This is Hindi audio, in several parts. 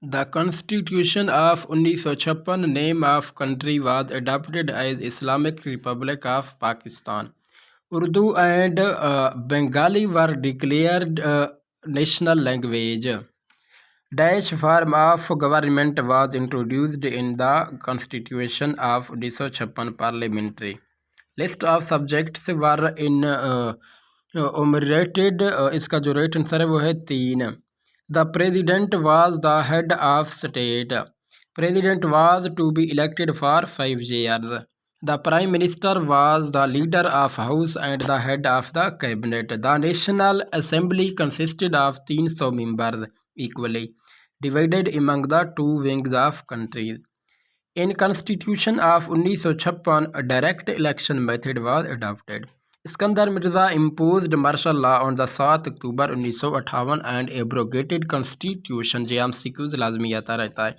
The Constitution of 1956 name of country was adopted as Islamic Republic of Pakistan. Urdu and Bengali were declared national language. Dash form of government was introduced in the Constitution of 1956 parliamentary. List of subjects were enumerated. इसका जो राइट आंसर है वो है 3. The president was the head of state. President was to be elected for 5 years. The prime minister was the leader of house and the head of the cabinet. The national assembly consisted of 300 members equally divided among the two wings of countries. In Constitution of 1956, a direct election method was adopted. Iskandar Mirza imposed martial law on the 7 October 1958 and abrogated Constitution. J MCQs लाजमी आता रहता है.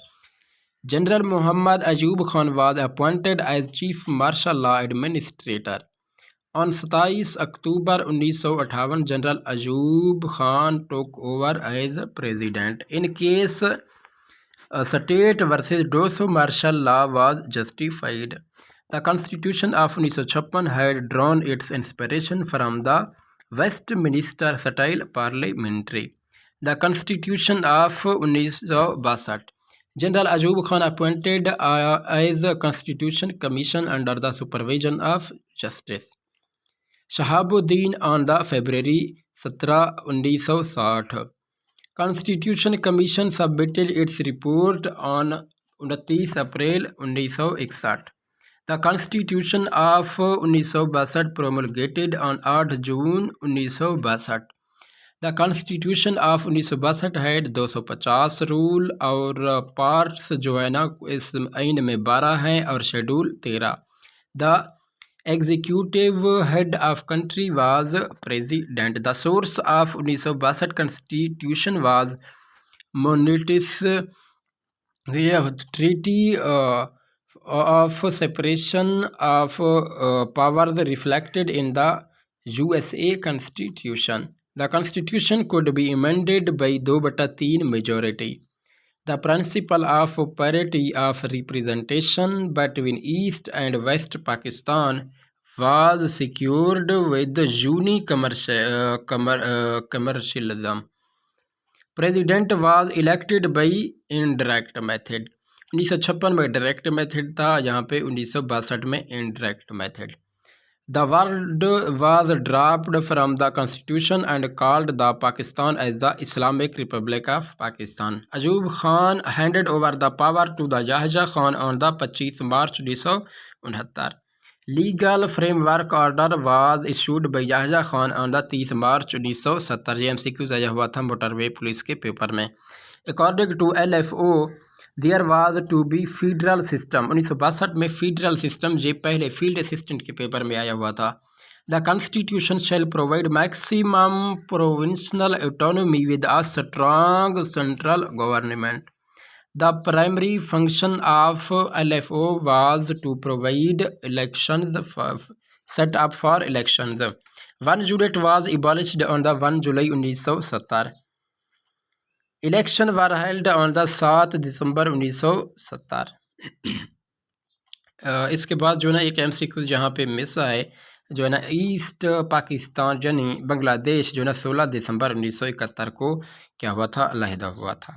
General Muhammad Ayub Khan was appointed as Chief Martial Law Administrator. On 27 October 1958, General Ayub Khan took over as President. In case state versus Dosso martial law was justified. The Constitution of 1956 had drawn its inspiration from the Westminster style parliamentary. The Constitution of 1962. General Ayub Khan appointed as the Constitution Commission under the supervision of Justice Shahabuddin on the February 17, 1960. Constitution Commission submitted its report on 29 April 1961. The Constitution of 1962 promulgated on 8 June 1962. The Constitution of 1962 had 250 rule और पार्ट्स जो है ना इस आइन में 12 हैं और schedule 13. The executive head of country was president. The source of 1962 Constitution was Monteith's Treaty of Separation of Powers reflected in the USA Constitution. The Constitution could be amended by 2/3 majority. The principle of parity of representation between East and West Pakistan was secured with commercialism. President was elected by indirect method. 1956 में डायरेक्ट मेथड था, यहाँ पे 1962 में indirect method. The word was dropped from the constitution and called the Pakistan as the Islamic Republic of Pakistan. Ayub Khan handed over the power to the Yahya Khan on the 25 March 1969. Legal framework order was issued by Yahya Khan on the 30 March 1970. ये MCQs आया हुआ था मोटरवे पुलिस के पेपर में. According to LFO, there was to be federal system. 1962 में फेडरल सिस्टम, ये पहले फील्ड असिस्टेंट के पेपर में आया हुआ था. The constitution shall provide maximum provincial autonomy with a strong central government. The primary function of LFO was to provide elections set up for elections. 1 unit was abolished on the 1 July 1970. Election were held on the 7 December 1970. इसके बाद जो है ना एक MCQ जहाँ पे मिस है जो है ना ईस्ट पाकिस्तान यानी बांग्लादेश जो है ना 16 दिसंबर 1971 को क्या हुआ था, अलहदा हुआ था.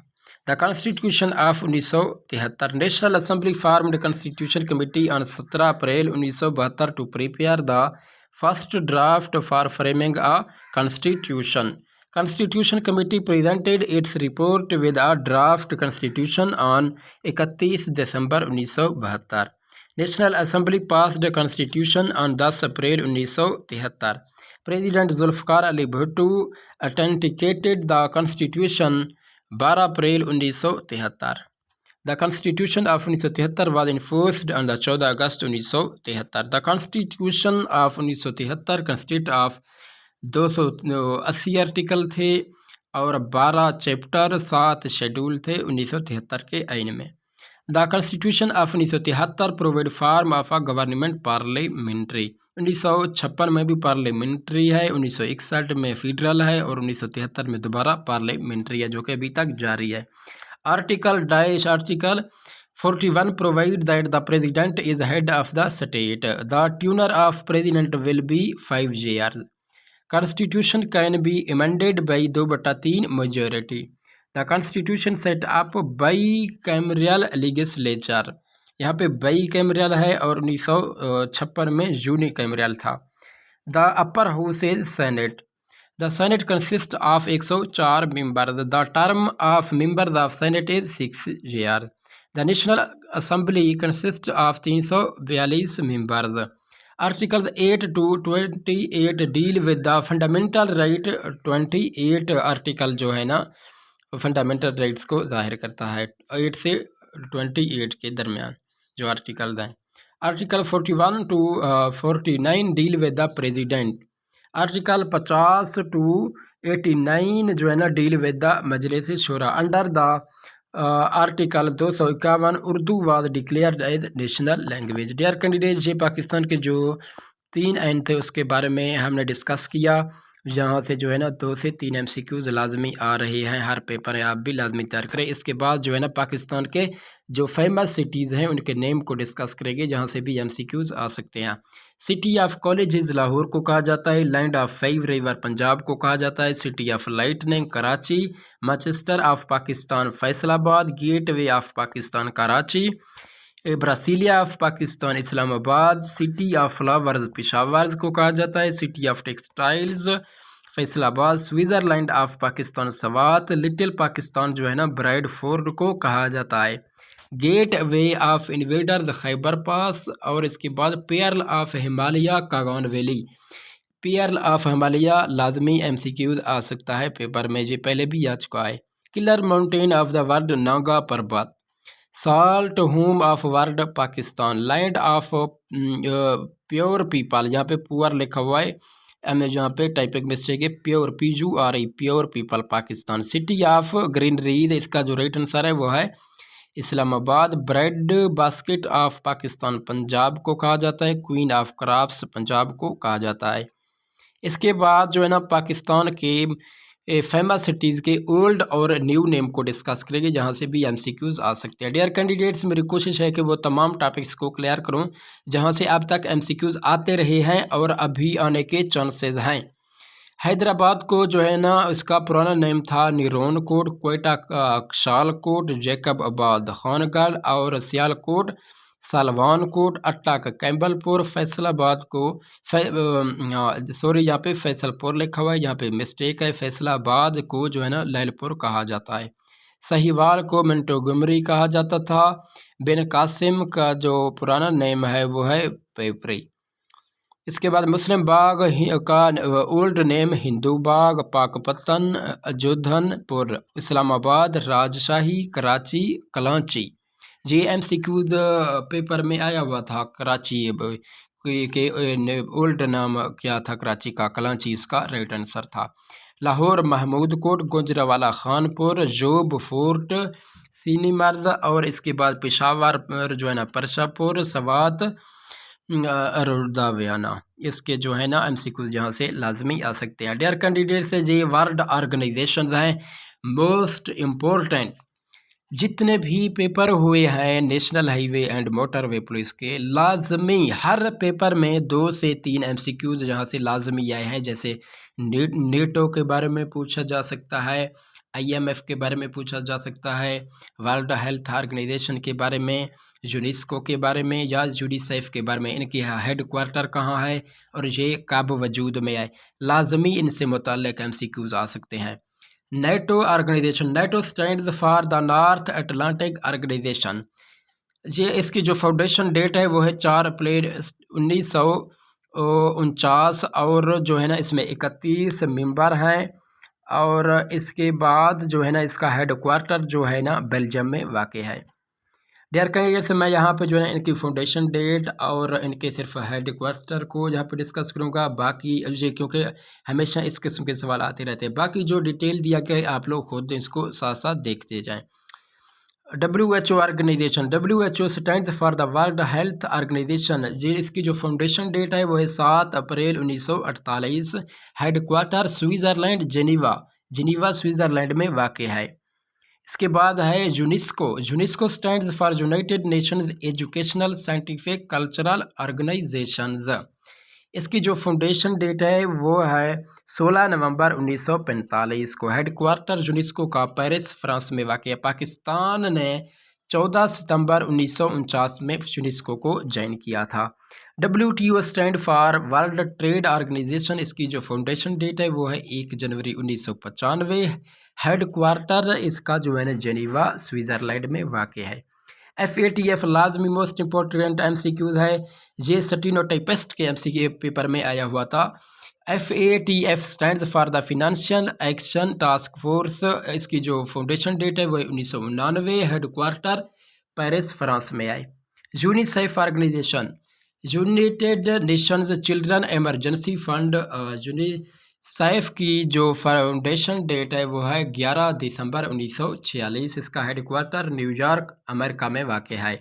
The constitution of 1973. National assembly formed constitution committee on 17 April 1972 to prepare the first draft for framing a constitution. Constitution Committee presented its report with a draft constitution on 31 December 1972. National Assembly passed the constitution on 10 April 1973. President Zulfikar Ali Bhutto authenticated the constitution 12 April 1973. The Constitution of 1973 was enforced on the 14 August 1973. The Constitution of 1973 consist of 280 article थे और 12 चैप्टर 7 शेड्यूल थे 1973 के आइन में. The constitution of 1973 provide form of a government parliamentary. 1956 में भी पार्लियामेंट्री है, 1961 में फेडरल है और 1973 में दोबारा पार्लियामेंट्री है जो कि अभी तक जारी है. Article dash article 41 provide that the president is head of the state. The tenure of president will be 5 years. Constitution can be amended by 2/3 majority. The constitution set up bicameral legislature. यहाँ पे bicameral है और 1956 में unicameral था. The upper house is Senate. The Senate consists of 104 members. The term of members of Senate is 6 years. The National Assembly consists of 342 members. Articles 8 to 28 deal with the fundamental right. 28 article जो है ना फंडामेंटल राइट्स को जाहिर करता है. 8 से 28 के दरमियान जो आर्टिकल हैं. Article 41 to 49 deal with the president. Article 50 to 89 जो है ना deal with the Majlis Shura. Under the article 251 Urdu was declared as national language. Dear candidate, ये पाकिस्तान के जो 3 आइन थे उसके बारे में हमने डिस्कस किया. यहाँ से जो है ना 2 से 3 MCQs लाजमी आ रहे हैं. हर पेपर है, आप भी लाजमी तैयार करें. इसके बाद जो है ना पाकिस्तान के जो फेमस सिटीज़ हैं उनके नेम को डिस्कस करेंगे जहाँ से भी MCQs आ सकते हैं. सिटी ऑफ कॉलेजेस लाहौर को कहा जाता है. लैंड ऑफ 5 रिवर पंजाब को कहा जाता है. City of lightning Karachi. Manchester of Pakistan Faisalabad. Gateway of Pakistan Karachi. Brasilia of Pakistan Islamabad. City of flowers Peshawar को कहा जाता है. City of textiles Faisalabad. Switzerland of Pakistan Swat. Little Pakistan जो है ना ब्राइडफोर्ड को कहा जाता है. Gateway of invaders Khyber pass. और इसके बाद pearl of Himalaya Kaghan valley. Pearl of Himalaya लाजमी MCQs आ सकता है पेपर में, ये पहले भी आ चुका है. Killer mountain of the world Nanga Parbat. Salt home of world Pakistan. Land of pure people, यहाँ पे पुअर लिखा हुआ है, हमें यहाँ पे टाइपिंग मिस्टेक है. Pure PURE pure people Pakistan. City of greeneries, इसका जो राइट आंसर है वो है Islamabad. Bread basket of Pakistan Punjab को कहा जाता है. क्वीन ऑफ क्रॉप्स पंजाब को कहा जाता है. इसके बाद जो है ना पाकिस्तान के फेमस सिटीज़ के ओल्ड और न्यू नेम को डिस्कस करेंगे जहाँ से भी MCQs आ सकते हैं. डियर कैंडिडेट्स, मेरी कोशिश है कि वो तमाम टॉपिक्स को क्लियर करूँ जहाँ से अब तक MCQs आते रहे हैं और अभी आने के चांसेस हैं. हैदराबाद को जो है ना इसका पुराना नेम था निरोन कोट. क्वेटा का शालकोट. जैकब आबाद खानगढ़. और सियालकोट सालवान कोट. अट्टा का कैम्बलपुर. फैसलाबाद को यहाँ पे फैसलपुर लिखा हुआ है, यहाँ पे मिस्टेक है. फैसलाबाद को जो है ना लैलपुर कहा जाता है. सहीवाल को मिंटोगमरी कहा जाता था. बिन कासिम का जो पुराना नेम है वो है पेपरी. इसके बाद मुस्लिम बाग का ओल्ड नेम हिंदू बाग. पाकपतन जोधनपुर. इस्लामाबाद राजशाही. कराची कलाची. ये MCQs पेपर में आया हुआ था. कराची के ओल्ड नाम क्या था कराची का? कलाची इसका राइट आंसर था. लाहौर महमूद कोट. गुजरावाला खानपुर. जोब फोर्ट सीनीमर्द. और इसके बाद पेशावर जो है ना परशापुर. सवात रुदावियाना. इसके जो है ना MCQs यहाँ से लाजमी आ सकते हैं. डियर कैंडिडेट से ये वर्ल्ड ऑर्गेनाइजेशन हैं मोस्ट इम्पोर्टेंट. जितने भी पेपर हुए हैं national highway and motorway police के, लाजमी हर पेपर में 2 से 3 MCQs जहाँ से लाजमी आए हैं. जैसे नेटो के बारे में पूछा जा सकता है. IMF के बारे में पूछा जा सकता है. वर्ल्ड हेल्थ ऑर्गेनाइजेशन के बारे में. यूनेस्को के बारे में या यूनिसेफ के बारे में. इनकी हेड क्वार्टर कहाँ है और ये कब वजूद में आए. लाजमी इनसे मुताल्लिक MCQs आ सकते हैं. NATO organization. NATO stands for the North Atlantic organization. ये इसकी जो फाउंडेशन डेट है वो है 4 अप्रैल 1949. और जो है ना इसमें 31 मेंबर हैं. और इसके बाद जो है ना इसका हेड क्वार्टर जो है ना बेल्जियम में वाक़ है. डियर कैंडिडेट्स, मैं यहाँ पे जो है इनकी फाउंडेशन डेट और इनके सिर्फ हेड क्वार्टर को यहाँ पे डिस्कस करूँगा. बाकी ये क्योंकि हमेशा इस किस्म के सवाल आते रहते हैं. बाकी जो डिटेल दिया गया है आप लोग खुद इसको साथ साथ देखते जाएं. WHO organization. WHO stand for the World Health Organization. ये इसकी जो फाउंडेशन डेट है वो है 7 April 1948. Headquarter Switzerland Geneva. Geneva Switzerland में वाक़ है. इसके बाद है UNESCO. UNESCO stands for United Nations Educational Scientific Cultural Organizations. इसकी जो फाउंडेशन डेट है वो है 16 नवंबर 1945 को। हेडक्वार्टर यूनेस्को का पेरिस फ्रांस में वाक़ है। पाकिस्तान ने 14 सितंबर 1949 में यूनेस्को को ज्वाइन किया था। WTO stand for World Trade Organization. इसकी जो फाउंडेशन डेट है वो है 1 जनवरी 1995। हेडक्वार्टर इसका जो है ना जेनीवा स्विट्ज़रलैंड में वाक़ है। FATF लाजमी मोस्ट इम्पोर्टेंट MCQs है। ये स्टेनोटाइपिस्ट के MCQ पेपर में आया हुआ था। FATF stand for the financial action task force. इसकी जो फाउंडेशन डेट है वो 1999। हेडक्वार्टर पेरिस फ्रांस में आए। UNICEF organization, United Nations Children Emergency Fund. UNICEF की जो फाउंडेशन डेट है वो है 11 दिसंबर 1946। इसका हेडक्वार्टर न्यूयॉर्क अमेरिका में वाक़ है।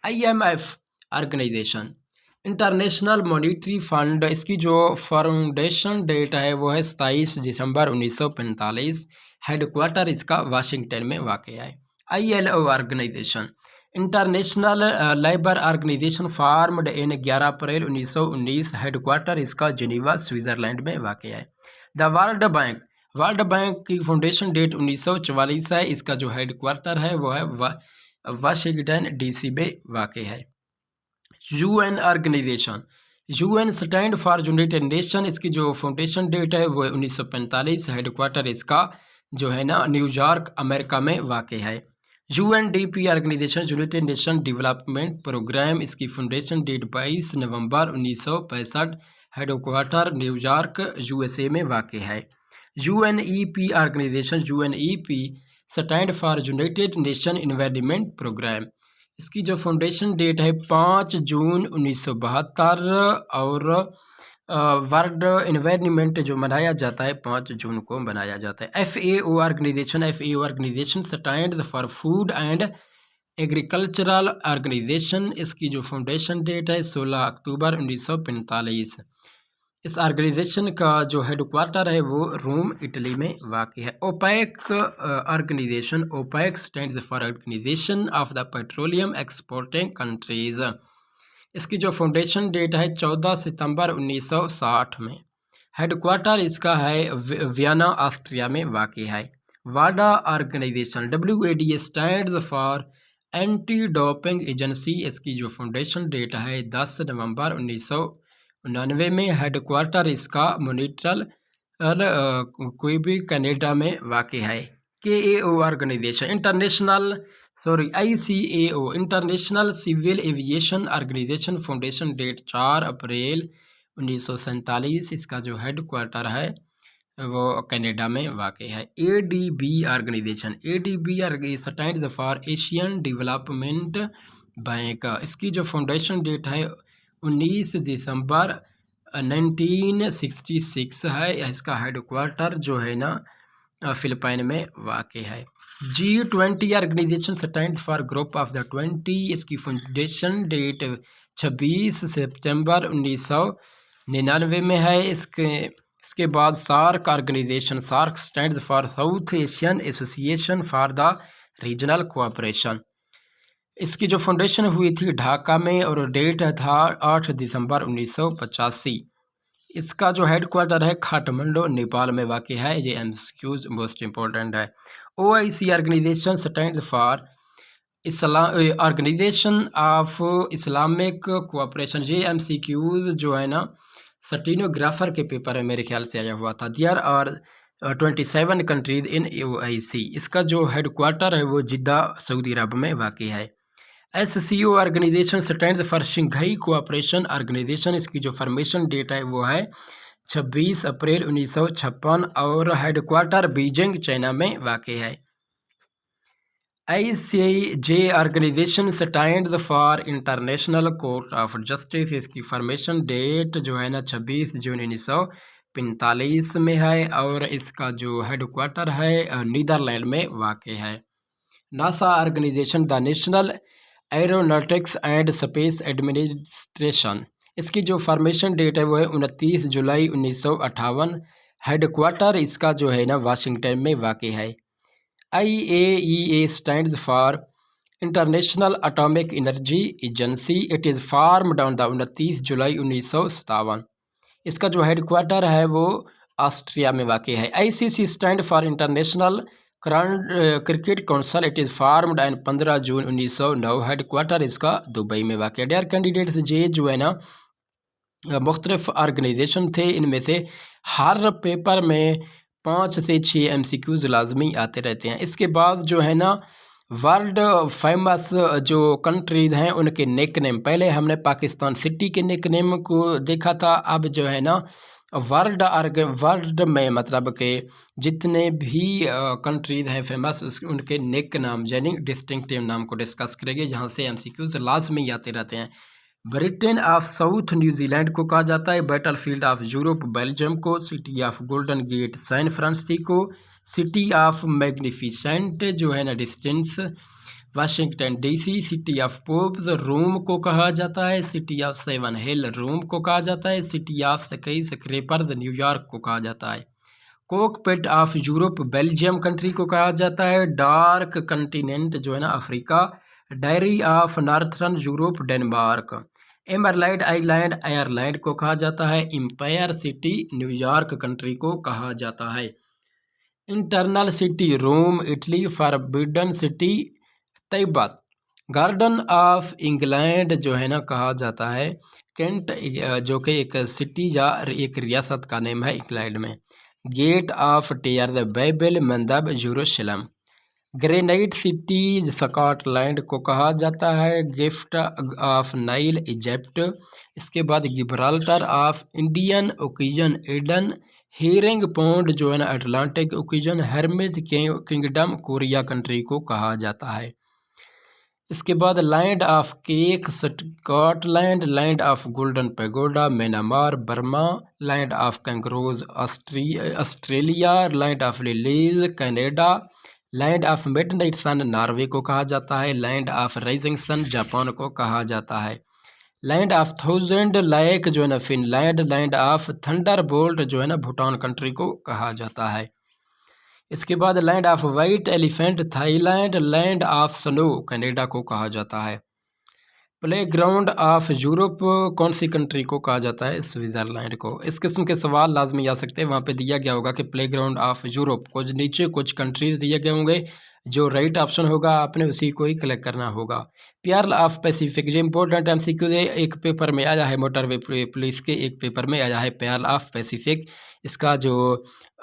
IMF organization, International Monetary Fund. इसकी जो फाउंडेशन डेट है वो है 27 दिसंबर 1945। हेडक्वार्टर इसका वाशिंगटन में वाक़ है। ILO organization, International Labour Organization, formed in 11 April 1919। Headquarter इसका जेनीवा स्विट्ज़रलैंड में वाक़ है। The World Bank, World Bank की फाउंडेशन डेट 1944 है। इसका जो हेडक्वार्टर है वो है वाशिंगटन DC में वाक़ है। UN organization, UN stand for United Nation. इसकी जो फाउंडेशन डेट है वो 1945। हेडक्वार्टर इसका जो है ना न्यूयॉर्क अमेरिका में वाक़ है। UNDP organization, United Nation Development Programme. इसकी foundation date 22 November 1965। Headquarter New York USA में वाक़ है। UNEP organization, UNEP stand for United Nation Environment Programme. इसकी जो फाउंडेशन डेट है 5 जून 1972। और वर्ल्ड एनवायरनमेंट जो मनाया जाता है 5 जून को मनाया जाता है। FAO organization, FAO organization stand for Food and Agricultural Organization. इसकी जो फाउंडेशन डेट है 16 अक्टूबर 1945। इस ऑर्गेनाइजेशन का जो हेडक्वार्टर है वो रोम इटली में वाक़ है। OPEC organization, OPEC stands for Organization of the Petroleum Exporting Countries. इसकी जो फाउंडेशन डेट है 14 सितंबर 1960 में। हेडक्वार्टर इसका है वियना ऑस्ट्रिया में वाक़ है। वाडा organisation, WADA stand for anti doping agency. इसकी जो फाउंडेशन डेट है 10 नवंबर 1999 में। हेडक्वार्टर इसका मॉन्ट्रियल क्वेबेक कनाडा में वाक़ है। KAO organization, ICAO International Civil Aviation Organization. Foundation date 4 April 1947। इसका जो हेडक्वार्टर है वो कनाडा में वाक़ है। ADB organization, ADB stand for Asian Development Bank. इसकी जो फाउंडेशन डेट है 19 दिसंबर 1966 है। इसका हेडक्वार्टर जो है ना फिलिपाइन में वाक़ है। G20 organization stand for group of the 20। इसकी फाउंडेशन डेट 26 सितंबर 1999 में है। इसके बाद SAARC organization, SAARC stand for South Asian Association for the Regional Cooperation. इसकी जो फाउंडेशन हुई थी ढाका में और डेट था 8 दिसंबर 1985। इसका जो हेडक्वार्टर है काठमांडू नेपाल में वाक़ है। ये MCQs मोस्ट इम्पोर्टेंट है। OIC organization stand for Organization of Islamic Cooperation. ये MCQs जो है ना स्टेनोग्राफर के पेपर में मेरे ख्याल से आया हुआ था। There are 27 countries in OIC। इसका जो हेडक्वार्टर है वो जिद्दा सऊदी अरब में वाक़ है। SCO organization stand for Shanghai Cooperation Organization. इसकी जो फॉर्मेशन डेट है वो है 26 अप्रैल 1956 और हेडक्वार्टर बीजिंग चाइना में वाक़ है। ICJ organization stand for International Court of Justice. इसकी फॉर्मेशन डेट जो है ना 26 जून 1945 में है और इसका जो हेडक्वार्टर है नीदरलैंड में वाक़ है। NASA organization, the National Aeronautics and Space Administration. इसकी जो फॉर्मेशन डेट है वो है 29 जुलाई 1958। हेडक्वार्टर इसका जो है ना वाशिंगटन में वाक़ है। IAEA stands for international atomic energy agency. It is farmed on the 29 जुलाई 1957। इसका जो हेडक्वार्टर है वो ऑस्ट्रिया में वाक़ है। ICC stand for international cricket council. It is farmed and 15 June 1909। Headquarter इसका दुबई में वाक़ है। डेयर कैंडिडेट्स, ये जो है ना मुख्तलिफ ऑर्गेनाइजेशन थे, इनमें से हर पेपर में 5 से 6 MCQs लाजमी आते रहते हैं। इसके बाद जो है ना वर्ल्ड फेमस जो कंट्रीज़ हैं उनके निक नेम, पहले हमने पाकिस्तान सिटी के निक नेम को देखा था। अब जो है ना वर्ल्ड में मतलब के जितने भी कंट्रीज़ हैं फेमस उनके निक नाम यानी डिस्टिंक्टिव नाम को डिस्कस करेंगे, जहाँ से MCQs लाजमी आते रहते हैं। ब्रिटेन ऑफ साउथ न्यूजीलैंड को कहा जाता है। Battle field of Europe Belgium को। City of golden gate San Francisco. City of magnificent जो है ना distance Washington DC। City of popes Rome को कहा जाता है। City of seven hill Rome को कहा जाता है। City of skyscrapers New York को कहा जाता है। Cockpit of Europe Belgium country को कहा जाता है। डार्क कंटिनेंट जो है ना Africa. Diary of northern Europe Denmark. एमरलाइड island Ireland को कहा जाता है। एम्पायर सिटी न्यूयॉर्क कंट्री को कहा जाता है। Internal city Rome Italy. Forbidden city Tibet. Garden of England जो है ना कहा जाता है केंट, जो कि एक सिटी या एक रियासत का नेम है इंग्लैंड में। गेट ऑफ टेयर बाइबल मंदब यरूशलेम। ग्रेनाइट सिटी स्कॉटलैंड को कहा जाता है। Gift of Nile Egypt. इसके बाद Gibraltar of Indian ocean Aden. Herring pond जो है ना Atlantic ocean. Hermit kingdom Korea country को कहा जाता है। इसके बाद land of cake Scotland. Land of golden pagoda Myanmar Burma. Land of kangaroos Australia. Land of lilies Canada. Land of midnight sun Norway को कहा जाता है। Land of rising sun Japan को कहा जाता है। लैंड ऑफ थाउजेंड लेक जो है ना Finland. Land of thunder bolt जो है ना भूटान कंट्री को कहा जाता है। इसके बाद land of white elephant Thailand. Land of snow Canada को कहा जाता है। प्ले ग्राउंड ऑफ यूरोप कौन सी कंट्री को कहा जाता है? स्विट्ज़रलैंड को। इस किस्म के सवाल लाजमी आ सकते हैं। वहाँ पे दिया गया होगा कि प्ले ग्राउंड ऑफ यूरोप, कुछ नीचे कुछ कंट्रीज दिए गए होंगे, जो राइट ऑप्शन होगा आपने उसी को ही कलेक्ट करना होगा। पर्ल ऑफ पैसिफिक, जो इंपॉर्टेंट MCQ एक पेपर में आया है, मोटरवे पुलिस के एक पेपर में आया है पर्ल ऑफ पैसिफिक। इसका जो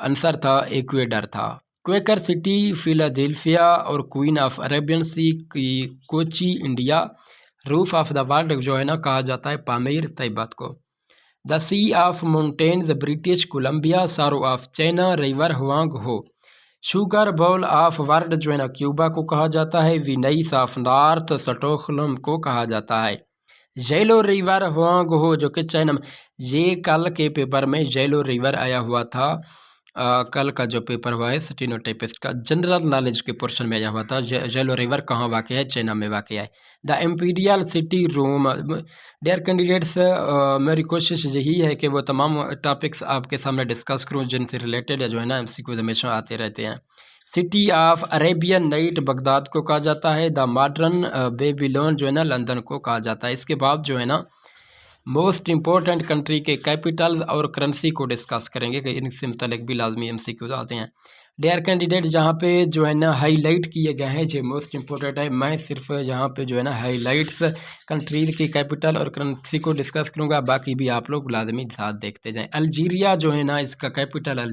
आंसर था इक्वेडर था। क्वेकर सिटी फिलाडेल्फिया और क्वीन ऑफ अरेबियन सी की Kochi India. Roof of the world जो है ना कहा जाता है पामीर तिब्बत को। The sea of mountains British Columbia. Sorrow of China river Huang Ho. Sugar bowl of world जो है ना क्यूबा को कहा जाता है। विनाइस ऑफ नॉर्थ स्टॉकहोल्म को कहा जाता है। जेलो रिवर हुआंग हो जो कि चाइना में, ये कल के पेपर में जेलो रिवर आया हुआ था। कल का जो पेपर हुआ है स्टेनोटाइपिस्ट का जनरल नॉलेज के पोर्शन में आया हुआ था। जेलो रिवर कहाँ वाक़ है? चाइना में वाक़ है। The imperial city Rome. Dear candidates, मेरी कोशिश यही है कि वो तमाम टॉपिक्स आपके सामने डिस्कस करूँ जिनसे रिलेटेड जो है ना MCQ हमेशा आते रहते हैं। City of Arabian night Baghdad को कहा जाता है। द मॉडर्न बेबीलोन जो है ना लंदन को कहा जाता है। इसके बाद जो है ना मोस्ट इंपॉर्टेंट कंट्री के कैपिटल्स और करेंसी को डिस्कस करेंगे कि इनसे मुतालिक भी लाजमी MCQ आते हैं। डेयर कैंडिडेट, जहाँ पे जो है ना हाईलाइट किए गए हैं जो मोस्ट इंपॉर्टेंट है, मैं सिर्फ यहाँ पे जो है ना हाईलाइट्स कंट्रीज की कैपिटल और करेंसी को डिस्कस करूँगा, बाकी भी आप लोग लाजमी साथ देखते जाएँ। अल्जीरिया जो है ना इसका कैपिटल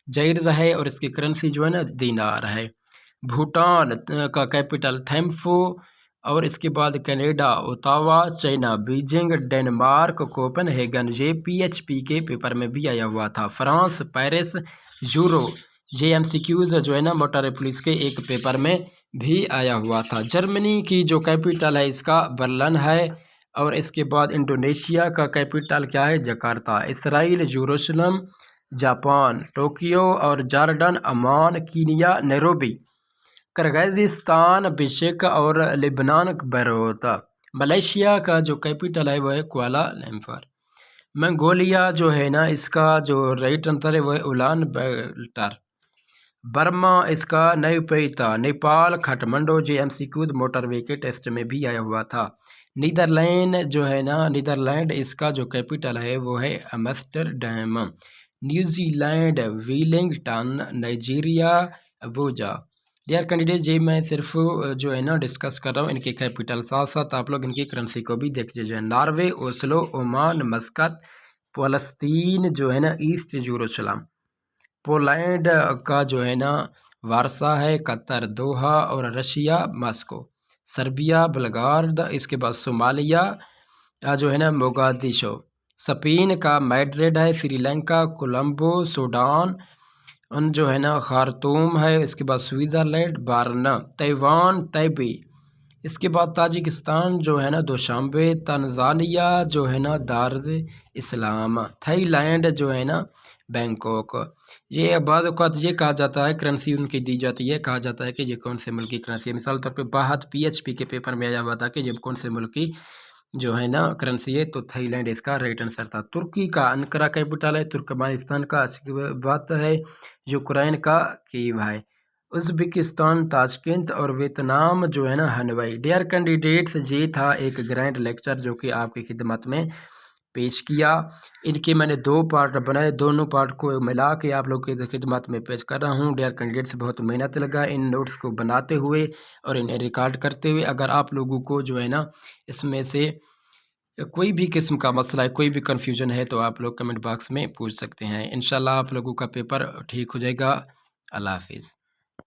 जायर है और इसकी करेंसी जो है ना दीनार है। भूटान का कैपिटल थैम्फो और इसके बाद Canada Ottawa. China Beijing. Denmark Copenhagen. ये PHP के पेपर में भी आया हुआ था। France Paris. यूरो, ये MCQs जो है ना मोटर पुलिस के एक पेपर में भी आया हुआ था। जर्मनी की जो कैपिटल है इसका बर्लिन है और इसके बाद इंडोनेशिया का कैपिटल क्या है? Jakarta. Israel Jerusalem. Japan Tokyo और Jordan Amman. Kenya Nairobi. Kyrgyzstan Bishkek और लेबनान बैरूत। मलेशिया का जो कैपिटल है वो है कुआलालंपुर। मंगोलिया जो है ना इसका जो राइट आंसर है वो है उलान बैटर। बर्मा इसका Naypyidaw, Nepal Kathmandu JMCQ motorway के टेस्ट में भी आया हुआ था। नीदरलैंड जो है ना, नीदरलैंड इसका जो कैपिटल है वो है Amsterdam. New Zealand Wellington. Nigeria Abuja. Dear candidate, ये मैं सिर्फ जो है ना डिस्कस कर रहा हूँ इनके कैपिटल, साथ साथ आप लोग इनकी करेंसी को भी देख लीजिए। Norway Oslo, Oman Muscat. फ़लस्तीन जो है ना ईस्ट यरूशलेम। पोलैंड का जो है ना वारसा है। कतर दोहा। और रशिया मॉस्को। Serbia Belgrade. इसके बाद सोमालिया जो है ना मोगादिशो। स्पेन का मैड्रिड है। श्रीलंका कोलंबो। सूडान जो है ना खार्तूम है। इसके बाद स्विट्ज़रलैंड वारना। Taiwan Taipei. इसके बाद ताजिकिस्तान जो है ना दुशांबे। तंजानिया जो है ना दार इस्लाम। थाईलैंड जो है ना बैंकॉक। ये बाद औक़ात ये कहा जाता है, करेंसी उनकी दी जाती है, कहा जाता है कि ये कौन से मुल्क की करेंसी है। मिसाल तौर पे बाहत PHP के पेपर में आया हुआ था कि जब कौन से मुल्क की जो है ना करेंसी है, तो थाईलैंड इसका राइट आंसर था। तुर्की का अंकारा कैपिटल है। तुर्कमेनिस्तान का बात है। यूक्रेन का कीव है। उज़्बेकिस्तान ताशकेंत। और वियतनाम जो है ना हनोई। डियर कैंडिडेट्स, ये था एक ग्रैंड लेक्चर जो कि आपकी खिदमत में पेश किया। इनके मैंने 2 पार्ट बनाए, दोनों पार्ट को मिला के आप लोग की खिदमत में पेश कर रहा हूँ। डियर कैंडिडेट्स, बहुत मेहनत लगा इन नोट्स को बनाते हुए और इन्हें रिकॉर्ड करते हुए। अगर आप लोगों को जो है ना इसमें से कोई भी किस्म का मसला है, कोई भी कन्फ्यूजन है, तो आप लोग कमेंट बॉक्स में पूछ सकते हैं। इंशाल्लाह आप लोगों का पेपर ठीक हो जाएगा। अल्लाह हाफिज़।